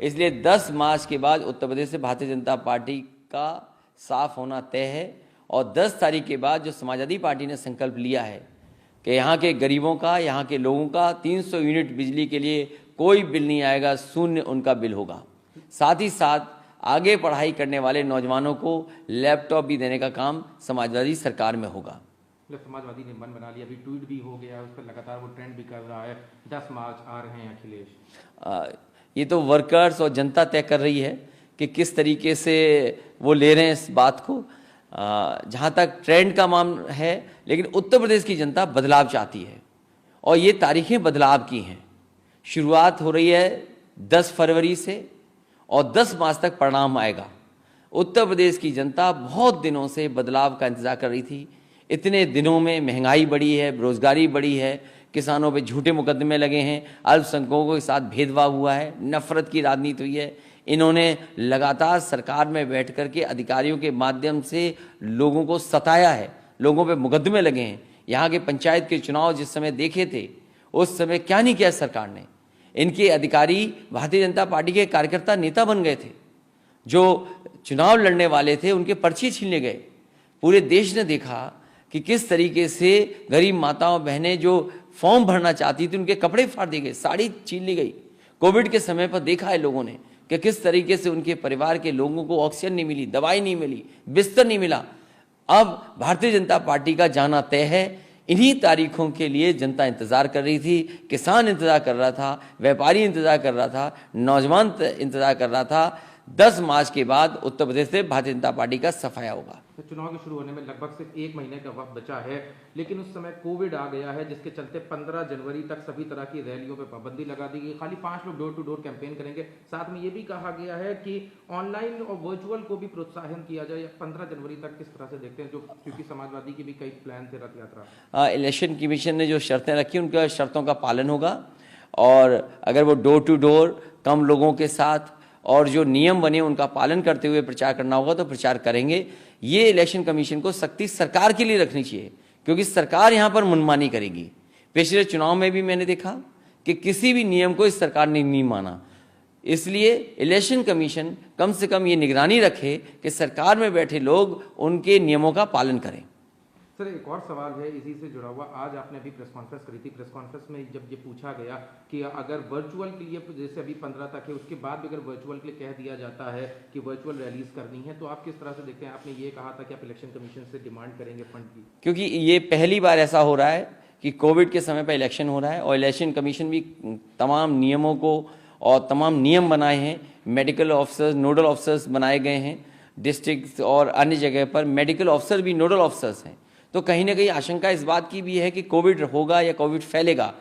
इसलिए 10 मार्च के बाद उत्तर प्रदेश से भारतीय जनता पार्टी का साफ होना तय है और 10 तारीख के बाद जो समाजवादी पार्टी ने संकल्प लिया है कि यहाँ के गरीबों का, यहाँ के लोगों का 300 यूनिट बिजली के लिए कोई बिल नहीं आएगा, शून्य उनका बिल होगा। साथ ही साथ आगे पढ़ाई करने वाले नौजवानों को लैपटॉप भी देने का काम समाजवादी सरकार में होगा। समाजवादी ने मन बना लिया, अभी ट्वीट भी हो गया, उस पर लगातार वो ट्रेंड भी कर रहा है। 10 मार्च आ रहे हैं अखिलेश। ये तो वर्कर्स और जनता तय कर रही है कि किस तरीके से वो ले रहे हैं इस बात को। जहाँ तक ट्रेंड का मामला है, लेकिन उत्तर प्रदेश की जनता बदलाव चाहती है और ये तारीखें बदलाव की हैं। शुरुआत हो रही है 10 फरवरी से और 10 मार्च तक परिणाम आएगा। उत्तर प्रदेश की जनता बहुत दिनों से बदलाव का इंतजार कर रही थी। इतने दिनों में महंगाई बढ़ी है, बेरोजगारी बढ़ी है, किसानों पे झूठे मुकदमे लगे हैं, अल्पसंख्यकों के साथ भेदभाव हुआ है, नफरत की राजनीति हुई है। इन्होंने लगातार सरकार में बैठ कर के अधिकारियों के माध्यम से लोगों को सताया है, लोगों पे मुकदमे लगे हैं। यहाँ के पंचायत के चुनाव जिस समय देखे थे, उस समय क्या नहीं किया सरकार ने। इनके अधिकारी भारतीय जनता पार्टी के कार्यकर्ता नेता बन गए थे, जो चुनाव लड़ने वाले थे उनके पर्चे छीनने गए। पूरे देश ने देखा कि किस तरीके से गरीब माताओं बहनें जो फॉर्म भरना चाहती थी उनके कपड़े फाड़ दिए गए, साड़ी छीन ली गई। कोविड के समय पर देखा है लोगों ने कि किस तरीके से उनके परिवार के लोगों को ऑक्सीजन नहीं मिली, दवाई नहीं मिली, बिस्तर नहीं मिला। अब भारतीय जनता पार्टी का जाना तय है। इन्हीं तारीखों के लिए जनता इंतजार कर रही थी, किसान इंतजार कर रहा था, व्यापारी इंतजार कर रहा था, नौजवान इंतजार कर रहा था। 10 मार्च के बाद उत्तर प्रदेश से भारतीय जनता पार्टी का सफाया होगा। तो चुनाव के शुरू होने में लगभग सिर्फ 1 महीने का वक्त बचा है, लेकिन उस समय कोविड आ गया है, जिसके चलते 15 जनवरी तक सभी तरह की रैलियों पर पाबंदी लगा दी गई। खाली 5 लोग डोर टू डोर कैंपेन करेंगे। साथ में ये भी कहा गया है कि ऑनलाइन और वर्चुअल को भी प्रोत्साहन किया जाए। 15 जनवरी तक किस तरह से देखते हैं, जो क्योंकि समाजवादी के भी कई प्लान थे रथ यात्रा। इलेक्शन कमीशन ने जो शर्तें रखी उनका शर्तों का पालन होगा और अगर वो डोर टू डोर कम लोगों के साथ और जो नियम बने उनका पालन करते हुए प्रचार करना होगा तो प्रचार करेंगे। ये इलेक्शन कमीशन को सख्ती सरकार के लिए रखनी चाहिए, क्योंकि सरकार यहाँ पर मनमानी करेगी। पिछले चुनाव में भी मैंने देखा कि किसी भी नियम को इस सरकार ने नहीं माना। इसलिए इलेक्शन कमीशन कम से कम ये निगरानी रखे कि सरकार में बैठे लोग उनके नियमों का पालन करें। सर, एक और सवाल है इसी से जुड़ा हुआ। आज आपने अभी प्रेस कॉन्फ्रेंस करी थी। प्रेस कॉन्फ्रेंस में जब ये पूछा गया कि अगर वर्चुअल के लिए, जैसे अभी 15 तक है, उसके बाद भी अगर वर्चुअल के लिए कह दिया जाता है कि वर्चुअल रैलीज करनी है, तो आप किस तरह से देखते हैं? आपने ये कहा था कि आप इलेक्शन कमीशन से डिमांड करेंगे फंड की, क्योंकि ये पहली बार ऐसा हो रहा है कि कोविड के समय पर इलेक्शन हो रहा है और इलेक्शन कमीशन भी तमाम नियमों को और तमाम नियम बनाए हैं। मेडिकल ऑफिसर्स, नोडल ऑफिसर्स बनाए गए हैं। डिस्ट्रिक्ट और अन्य जगह पर मेडिकल ऑफिसर भी नोडल ऑफिसर्स हैं। तो कहीं ना कहीं आशंका इस बात की भी है कि कोविड होगा या कोविड फैलेगा।